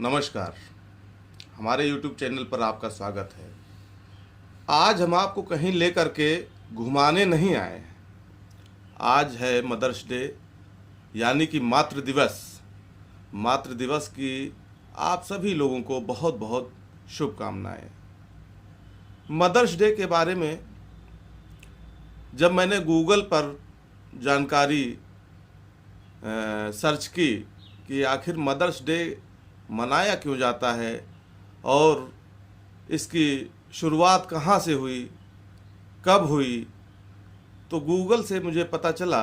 नमस्कार। हमारे YouTube channel पर आपका स्वागत है। आज हम आपको कहीं लेकर के घुमाने नहीं आए हैं। आज है मदर्स डे, यानी कि मातृ दिवस। मातृ दिवस की आप सभी लोगों को बहुत बहुत शुभकामनाएं। मदर्स डे के बारे में जब मैंने गूगल पर जानकारी सर्च की कि आखिर मदर्स डे मनाया क्यों जाता है और इसकी शुरुआत कहाँ से हुई, कब हुई, तो गूगल से मुझे पता चला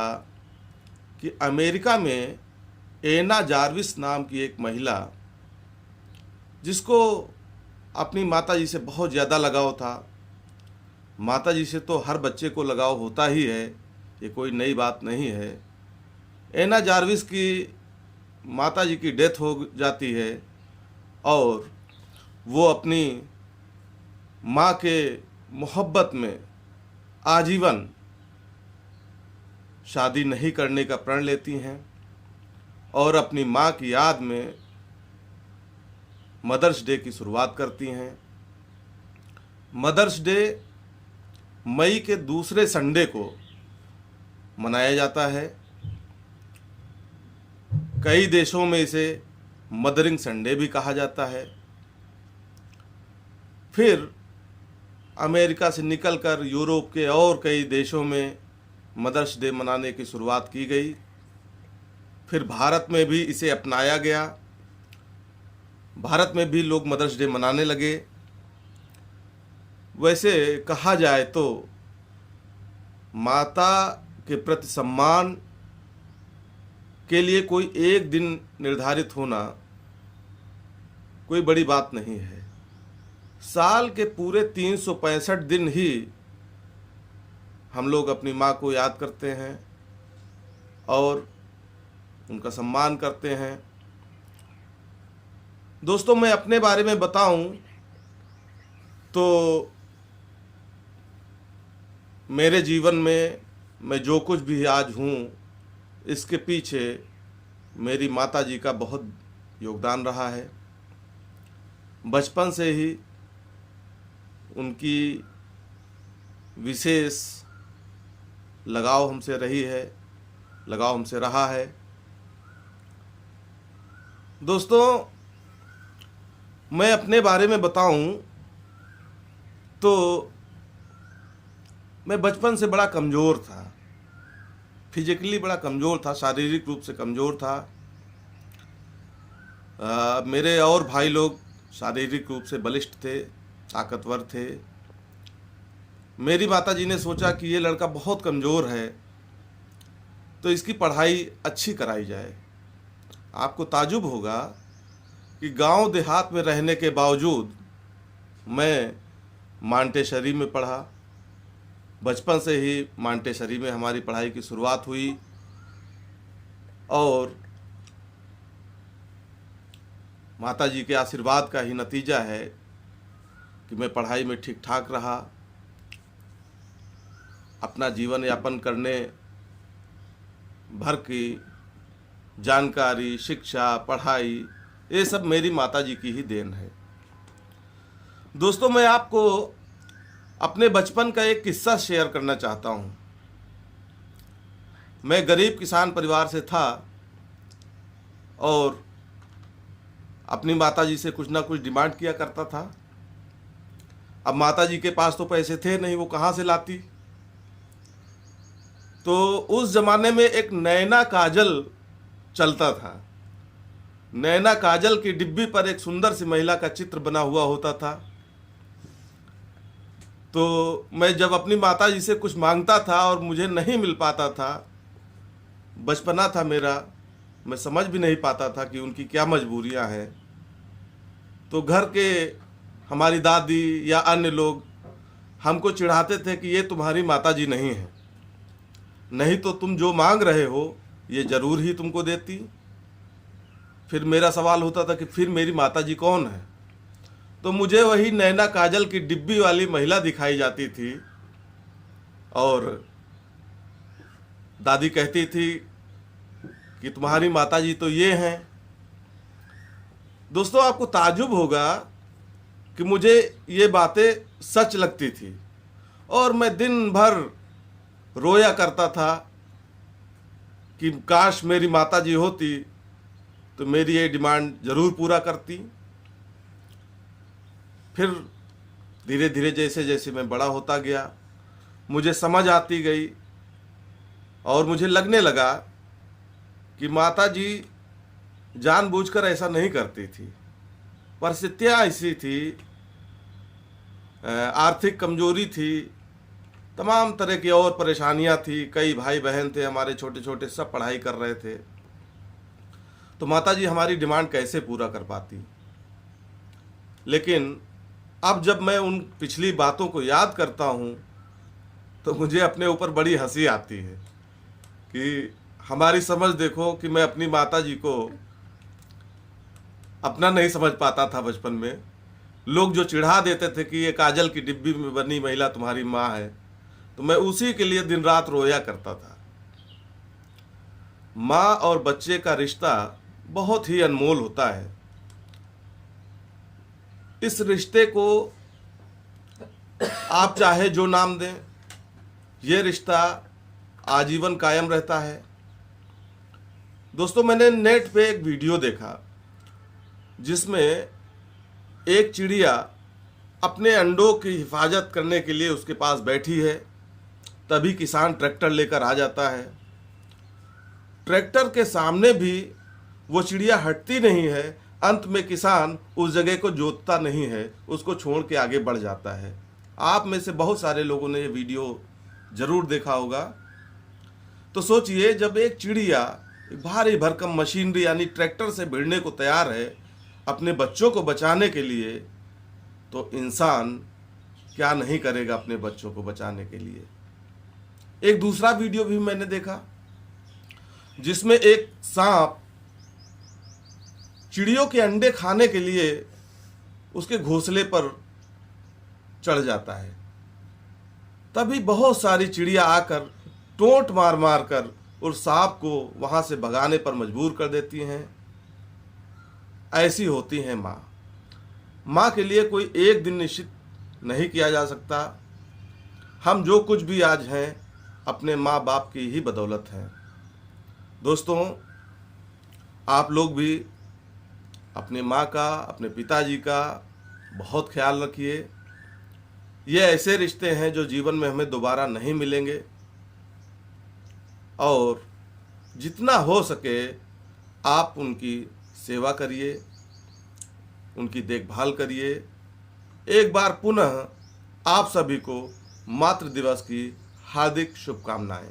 कि अमेरिका में एना जार्विस नाम की एक महिला, जिसको अपनी माताजी से बहुत ज़्यादा लगाव था। माताजी से तो हर बच्चे को लगाव होता ही है, ये कोई नई बात नहीं है। एना जार्विस की माताजी की डेथ हो जाती है और वो अपनी माँ के मोहब्बत में आजीवन शादी नहीं करने का प्रण लेती हैं और अपनी माँ की याद में मदर्स डे की शुरुआत करती हैं। मदर्स डे मई के दूसरे संडे को मनाया जाता है। कई देशों में इसे मदरिंग संडे भी कहा जाता है। फिर अमेरिका से निकलकर यूरोप के और कई देशों में मदर्स डे मनाने की शुरुआत की गई। फिर भारत में भी इसे अपनाया गया। भारत में भी लोग मदर्स डे मनाने लगे। वैसे कहा जाए तो माता के प्रति सम्मान के लिए कोई एक दिन निर्धारित होना कोई बड़ी बात नहीं है। साल के पूरे 365 दिन ही हम लोग अपनी माँ को याद करते हैं और उनका सम्मान करते हैं। दोस्तों, मैं अपने बारे में बताऊं तो मेरे जीवन में मैं जो कुछ भी आज हूँ, इसके पीछे मेरी माताजी का बहुत योगदान रहा है। बचपन से ही उनकी विशेष लगाव हमसे रही है, लगाव हमसे रहा है। दोस्तों, मैं अपने बारे में बताऊं तो मैं बचपन से बड़ा कमज़ोर था। फिजिकली बड़ा कमज़ोर था, शारीरिक रूप से कमज़ोर था। मेरे और भाई लोग शारीरिक रूप से बलिष्ठ थे, ताकतवर थे। मेरी माताजी ने सोचा कि ये लड़का बहुत कमज़ोर है तो इसकी पढ़ाई अच्छी कराई जाए। आपको ताजुब होगा कि गांव देहात में रहने के बावजूद मैं मांटेसरी में पढ़ा। बचपन से ही मांटेसरी में हमारी पढ़ाई की शुरुआत हुई और माताजी के आशीर्वाद का ही नतीजा है कि मैं पढ़ाई में ठीक ठाक रहा। अपना जीवन यापन करने भर की जानकारी, शिक्षा, पढ़ाई, ये सब मेरी माताजी की ही देन है। दोस्तों, मैं आपको अपने बचपन का एक किस्सा शेयर करना चाहता हूँ। मैं गरीब किसान परिवार से था और अपनी माताजी से कुछ ना कुछ डिमांड किया करता था। अब माताजी के पास तो पैसे थे नहीं, वो कहाँ से लाती। तो उस ज़माने में एक नैना काजल चलता था। नैना काजल की डिब्बी पर एक सुंदर सी महिला का चित्र बना हुआ होता था। तो मैं जब अपनी माताजी से कुछ मांगता था और मुझे नहीं मिल पाता था, बचपना था मेरा, मैं समझ भी नहीं पाता था कि उनकी क्या मजबूरियां हैं, तो घर के हमारी दादी या अन्य लोग हमको चिढ़ाते थे कि ये तुम्हारी माताजी नहीं है, नहीं तो तुम जो मांग रहे हो ये ज़रूर ही तुमको देती। फिर मेरा सवाल होता था कि फिर मेरी माताजी कौन है, तो मुझे वही नैना काजल की डिब्बी वाली महिला दिखाई जाती थी और दादी कहती थी कि तुम्हारी माताजी तो ये हैं। दोस्तों, आपको ताज्जुब होगा कि मुझे ये बातें सच लगती थी और मैं दिन भर रोया करता था कि काश मेरी माता जी होती तो मेरी ये डिमांड ज़रूर पूरा करती। फिर धीरे धीरे जैसे जैसे मैं बड़ा होता गया, मुझे समझ आती गई और मुझे लगने लगा कि माता जी जानबूझकर ऐसा नहीं करती थी। परिस्थितियाँ ऐसी थी, आर्थिक कमजोरी थी, तमाम तरह की और परेशानियाँ थी। कई भाई बहन थे हमारे छोटे छोटे, सब पढ़ाई कर रहे थे, तो माता जी हमारी डिमांड कैसे पूरा कर पाती। लेकिन अब जब मैं उन पिछली बातों को याद करता हूँ तो मुझे अपने ऊपर बड़ी हंसी आती है कि हमारी समझ देखो कि मैं अपनी माता जी को अपना नहीं समझ पाता था। बचपन में लोग जो चिढ़ा देते थे कि ये काजल की डिब्बी में बनी महिला तुम्हारी माँ है, तो मैं उसी के लिए दिन रात रोया करता था। माँ और बच्चे का रिश्ता बहुत ही अनमोल होता है। इस रिश्ते को आप चाहे जो नाम दें, ये रिश्ता आजीवन कायम रहता है। दोस्तों, मैंने नेट पे एक वीडियो देखा जिसमें एक चिड़िया अपने अंडों की हिफाजत करने के लिए उसके पास बैठी है। तभी किसान ट्रैक्टर लेकर आ जाता है। ट्रैक्टर के सामने भी वो चिड़िया हटती नहीं है। अंत में किसान उस जगह को जोतता नहीं है, उसको छोड़ के आगे बढ़ जाता है। आप में से बहुत सारे लोगों ने ये वीडियो ज़रूर देखा होगा। तो सोचिए, जब एक चिड़िया भारी भरकम मशीनरी यानी ट्रैक्टर से भिड़ने को तैयार है अपने बच्चों को बचाने के लिए, तो इंसान क्या नहीं करेगा अपने बच्चों को बचाने के लिए। एक दूसरा वीडियो भी मैंने देखा जिसमें एक सांप चिड़ियों के अंडे खाने के लिए उसके घोंसले पर चढ़ जाता है। तभी बहुत सारी चिड़िया आकर टोंट मार मार कर उस सांप को वहां से भगाने पर मजबूर कर देती हैं। ऐसी होती हैं माँ। माँ के लिए कोई एक दिन निश्चित नहीं किया जा सकता। हम जो कुछ भी आज हैं अपने माँ बाप की ही बदौलत हैं। दोस्तों, आप लोग भी अपने माँ का, अपने पिताजी का बहुत ख्याल रखिए। ये ऐसे रिश्ते हैं जो जीवन में हमें दोबारा नहीं मिलेंगे, और जितना हो सके आप उनकी सेवा करिए, उनकी देखभाल करिए। एक बार पुनः आप सभी को मातृ दिवस की हार्दिक शुभकामनाएं।